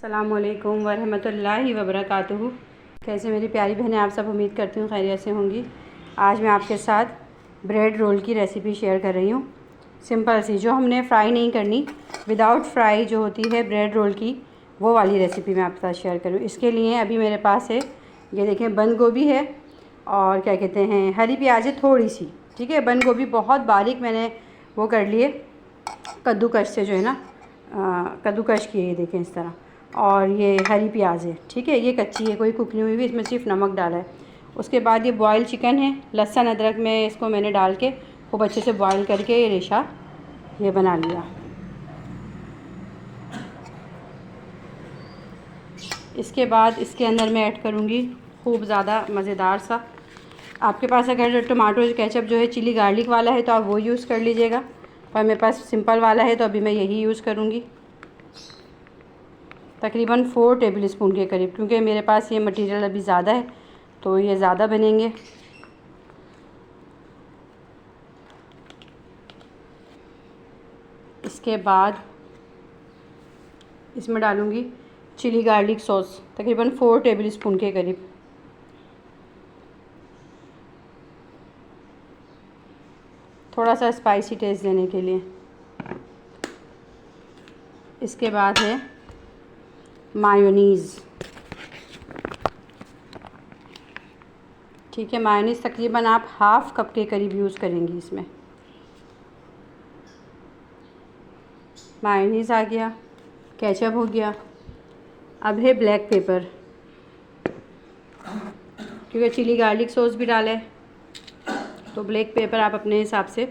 अस्सलामुअलैकुम वरहमतुल्लाहि वबरकातुहू। कैसे मेरी प्यारी बहनें, आप सब उम्मीद करती हूँ खैरियत से होंगी। आज मैं आपके साथ ब्रेड रोल की रेसिपी शेयर कर रही हूँ। सिंपल सी, जो हमने फ्राई नहीं करनी, विदाउट फ्राई जो होती है ब्रेड रोल की, वो वाली रेसिपी मैं आपके साथ शेयर करूँ। इसके लिए अभी मेरे पास है, ये देखें, बंद गोभी है और क्या कहते हैं, हरी प्याज है थोड़ी सी। ठीक है, बंद गोभी बहुत बारीक मैंने वो कर लिए, कद्दूकश से जो है ना, कद्दूकश किए, ये देखें इस तरह। और ये हरी प्याज है, ठीक है, ये कच्ची है, कोई कुक नहीं हुई भी, इसमें सिर्फ नमक डाला है। उसके बाद ये बॉयल चिकन है, लहसुन अदरक में इसको मैंने डाल के खूब अच्छे से बॉयल करके ये रेशा ये बना लिया। इसके बाद इसके अंदर मैं ऐड करूँगी खूब ज़्यादा मज़ेदार सा, आपके पास अगर टमाटो केचप जो है चिली गार्लिक वाला है तो आप वो यूज़ कर लीजिएगा, पर मेरे पास सिंपल वाला है तो अभी मैं यही यूज़ करूँगी। तकरीबन 4 टेबल स्पून के करीब, क्योंकि मेरे पास ये मटेरियल अभी ज़्यादा है तो ये ज़्यादा बनेंगे। इसके बाद इसमें डालूँगी चिली गार्लिक सॉस, तकरीबन 4 टेबल स्पून के करीब। थोड़ा सा स्पाइसी टेस्ट देने के लिए। इसके बाद है मायोनीज़, ठीक है, मायोनीज़ तकरीबन आप हाफ़ कप के करीब यूज़ करेंगी इसमें। मायोनीज़ आ गया, केचप हो गया। अब है ब्लैक पेपर, क्योंकि चिली गार्लिक सॉस भी डाला है तो ब्लैक पेपर आप अपने हिसाब से,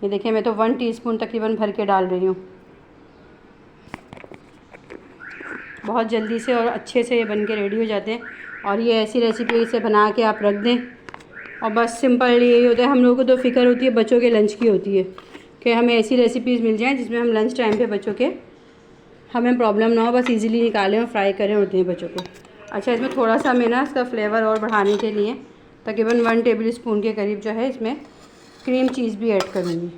ये देखें मैं तो 1 टीस्पून तकरीबन भर के डाल रही हूँ। बहुत जल्दी से और अच्छे से ये बन के रेडी हो जाते हैं, और ये ऐसी रेसिपी इसे बना के आप रख दें और बस सिंपल यही होता है। हम लोगों को तो फ़िक्र होती है बच्चों के लंच की होती है कि हमें ऐसी रेसिपीज़ मिल जाएं जिसमें हम लंच टाइम पे बच्चों के हमें प्रॉब्लम ना हो, बस इजीली निकालें और फ्राई करें और दें बच्चों को। अच्छा, इसमें थोड़ा सा मैं ना इसका फ्लेवर और बढ़ाने के लिए तकरीबन 1 टेबल स्पून के करीब जो है इसमें क्रीम चीज़ भी ऐड करूँगी।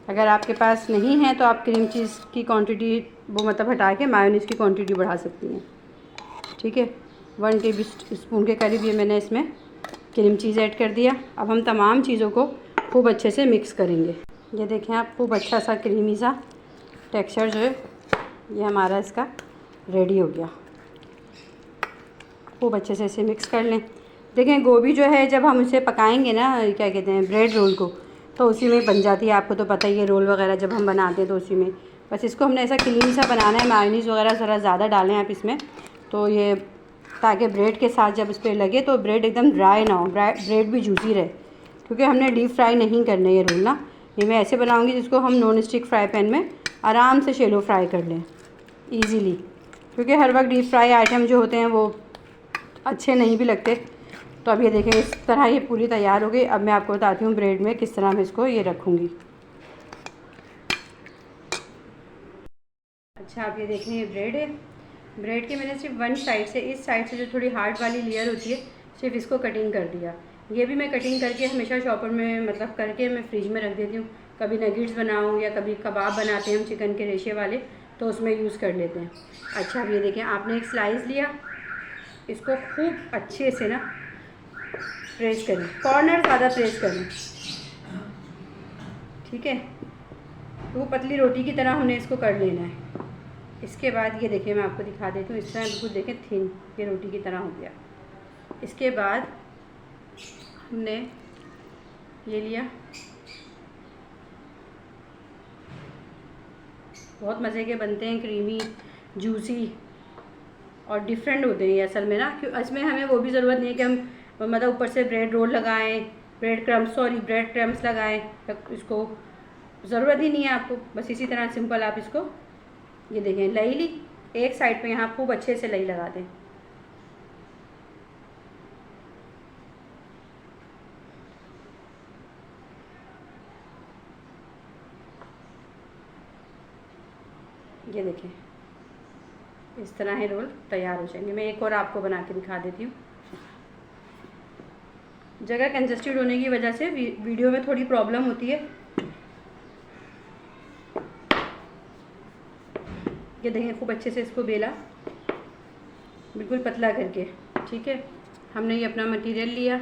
अगर आपके पास नहीं है तो आप क्रीम चीज़ की क्वांटिटी वो मतलब हटा के मायोनीज़ की क्वांटिटी बढ़ा सकती हैं। ठीक है, 1 टेबल स्पून के करीब ये मैंने इसमें क्रीम चीज़ ऐड कर दिया। अब हम तमाम चीज़ों को खूब अच्छे से मिक्स करेंगे। ये देखें आप, खूब अच्छा सा क्रीमी सा टेक्सचर जो है ये हमारा इसका रेडी हो गया। खूब अच्छे से इसे मिक्स कर लें। देखें, गोभी जो है जब हम इसे पकाएंगे ना, क्या कहते हैं, ब्रेड रोल को, तो उसी में बन जाती है। आपको तो पता ही है, रोल वगैरह जब हम बनाते हैं तो उसी में, बस इसको हमने ऐसा क्लीन सा बनाना है। मायोनीज़ वगैरह ज़रा ज़्यादा डालें आप इसमें, तो ये ताकि ब्रेड के साथ जब इस पर लगे तो ब्रेड एकदम ड्राई ना हो, ब्रेड भी जूसी रहे, क्योंकि हमने डीप फ्राई नहीं करने ये रोल ना। ये मैं ऐसे बनाऊँगी जिसको हम नॉन स्टिक फ्राई पैन में आराम से शैलो फ्राई कर लें ईज़िली, क्योंकि हर वक्त डीप फ्राई आइटम जो होते हैं वो अच्छे नहीं भी लगते। तो अब ये देखें, इस तरह ये पूरी तैयार हो गई। अब मैं आपको बताती हूँ ब्रेड में किस तरह मैं इसको ये रखूँगी। अच्छा, आप ये देखें, ये ब्रेड है। ब्रेड के मैंने सिर्फ 1 साइड से, इस साइड से जो थोड़ी हार्ड वाली लेयर होती है, सिर्फ इसको कटिंग कर दिया। ये भी मैं कटिंग करके हमेशा शॉपर में मतलब करके मैं फ्रिज में रख देती हूँ। कभी नगेट्स बनाऊँ या कभी कबाब बनाते हैं हम चिकन के रेशे वाले, तो उसमें यूज़ कर लेते हैं। अच्छा, अब ये देखें, आपने एक स्लाइस लिया, इसको खूब अच्छे से ना प्रेस करें, कॉर्नर ज़्यादा प्रेस करें, ठीक है, तो वो पतली रोटी की तरह हमने इसको कर लेना है। इसके बाद ये देखिए, मैं आपको दिखा देती हूँ, इस तरह बिल्कुल देखें थिन, ये रोटी की तरह हो गया। इसके बाद हमने ये लिया, बहुत मज़े के बनते हैं, क्रीमी जूसी और डिफरेंट होते हैं असल में ना। क्यों, इसमें हमें वो भी ज़रूरत नहीं है कि हम मतलब ऊपर से ब्रेड रोल लगाएं, ब्रेड क्रम्स लगाएं, इसको ज़रूरत ही नहीं है आपको। बस इसी तरह सिंपल आप इसको, ये देखें, लई ली, एक साइड पे यहाँ खूब अच्छे से लई लगा दें। ये देखें, इस तरह है रोल तैयार हो जाएंगे। मैं एक और आपको बना के दिखा देती हूँ। जगह कंजस्टेड होने की वजह से वीडियो में थोड़ी प्रॉब्लम होती है, ये देखें खूब अच्छे से इसको बेला, बिल्कुल पतला करके। ठीक है, हमने ये अपना मटेरियल लिया।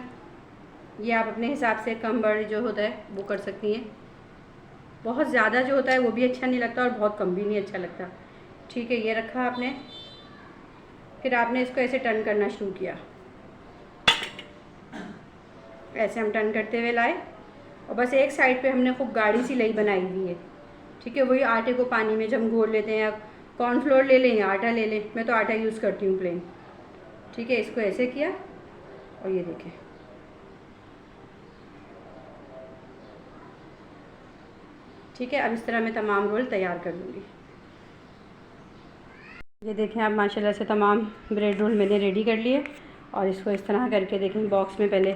ये आप अपने हिसाब से कम बड़े जो होता है वो कर सकती हैं। बहुत ज़्यादा जो होता है वो भी अच्छा नहीं लगता और बहुत कम भी नहीं अच्छा लगता। ठीक है, ये रखा आपने। फिर आपने इसको ऐसे टर्न करना शुरू किया। ऐसे हम टर्न करते हुए लाए और बस एक साइड पे हमने खूब गाढ़ी सी लई बनाई हुई है। ठीक है, वही आटे को पानी में जब घोल लेते हैं, या कॉर्नफ्लोर ले लें या आटा ले लें, मैं तो आटा यूज़ करती हूँ प्लेन। ठीक है, इसको ऐसे किया और ये देखें, ठीक है। अब इस तरह मैं तमाम रोल तैयार कर लूँगी। ये देखें आप, माशाल्लाह से तमाम ब्रेड रोल मैंने रेडी कर लिए। और इसको इस तरह करके देखें, बॉक्स में पहले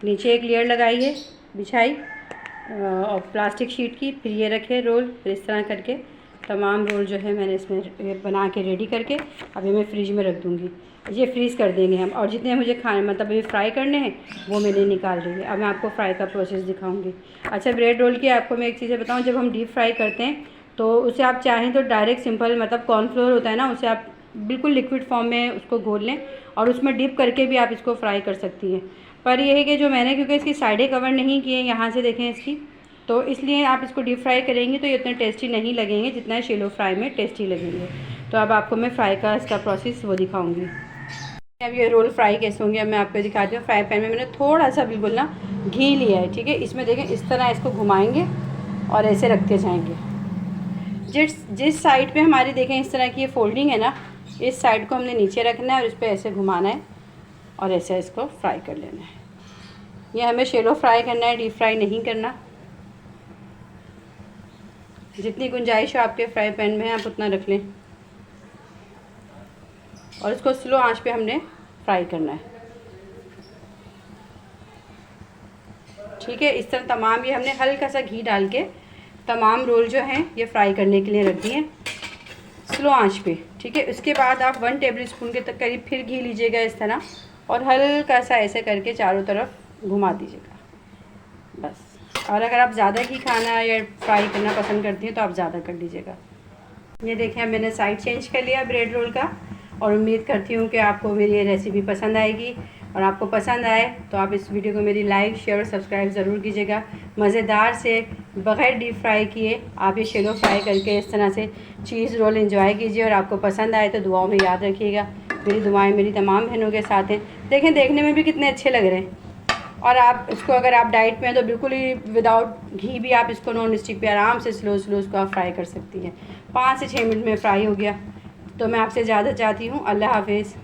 नीचे एक लेयर लगाई है, बिछाई और प्लास्टिक शीट की, फिर ये रखे रोल, फिर इस तरह करके तमाम रोल जो है मैंने इसमें बना के रेडी करके अभी मैं फ्रिज में रख दूँगी। ये फ्रीज़ कर देंगे हम। और जितने मुझे खाने मतलब अभी फ्राई करने हैं वो मैंने निकाल रही है। अब मैं आपको फ्राई का प्रोसेस दिखाऊंगी। अच्छा, ब्रेड रोल की आपको मैं एक चीज़ बताऊं, जब हम डीप फ्राई करते हैं तो उसे आप चाहें तो डायरेक्ट सिंपल मतलब कॉर्नफ्लोर होता है ना, उसे आप बिल्कुल लिक्विड फॉर्म में उसको घोल लें और उसमें डिप करके भी आप इसको फ्राई कर सकती हैं। पर यह है कि जो मैंने, क्योंकि इसकी साइडें कवर नहीं की हैं, यहाँ से देखें इसकी, तो इसलिए आप इसको डीप फ्राई करेंगे तो ये उतने टेस्टी नहीं लगेंगे जितना शैलो फ्राई में टेस्टी लगेंगे। तो अब आपको मैं फ्राई का इसका प्रोसेस वो दिखाऊंगी। अब ये रोल फ्राई कैसे होंगे अब मैं आपको दिखाती हूँ। फ्राई पैन में मैंने थोड़ा सा बिल्कुल ना घी लिया है। ठीक है, इसमें देखें इस तरह इसको घुमाएंगे और ऐसे रखते जाएंगे। जिस साइड पे हमारी देखें इस तरह की ये फोल्डिंग है ना, इस साइड को हमने नीचे रखना है और इस पर ऐसे घुमाना है और ऐसे इसको फ्राई कर लेना है। ये हमें शैलो फ्राई करना है, डीप फ्राई नहीं करना। जितनी गुंजाइश हो आपके फ्राई पैन में आप उतना रख लें और इसको स्लो आंच पे हमने फ्राई करना है। ठीक है, इस तरह तमाम ये हमने हल्का सा घी डाल के तमाम रोल जो हैं ये फ्राई करने के लिए रख दिए स्लो आंच पे। ठीक है, उसके बाद आप 1 टेबल स्पून के तक करीब फिर घी लीजिएगा इस तरह और हल्का सा ऐसे करके चारों तरफ घुमा दीजिएगा बस। और अगर आप ज़्यादा घी खाना या फ्राई करना पसंद करती हैं तो आप ज़्यादा कर लीजिएगा। ये देखें, मैंने साइड चेंज कर लिया ब्रेड रोल का और उम्मीद करती हूँ कि आपको मेरी ये रेसिपी पसंद आएगी। और आपको पसंद आए तो आप इस वीडियो को मेरी लाइक शेयर और सब्सक्राइब ज़रूर कीजिएगा। मज़ेदार से बग़ैर डीप फ्राई किए आप ये शैलो फ्राई करके इस तरह से चीज़ रोल एंजॉय कीजिए। और आपको पसंद आए तो दुआओं में याद रखिएगा। मेरी दुआएं मेरी तमाम बहनों के साथ हैं। देखें, देखने में भी कितने अच्छे लग रहे हैं। और आप इसको अगर आप डाइट में हैं तो बिल्कुल ही विदाउट घी भी आप इसको नॉन स्टिक पे आराम से स्लो इसको आप फ्राई कर सकती हैं। 5 से 6 मिनट में फ्राई हो गया। तो मैं आपसे ज़्यादा चाहती हूँ। अल्लाह हाफिज़।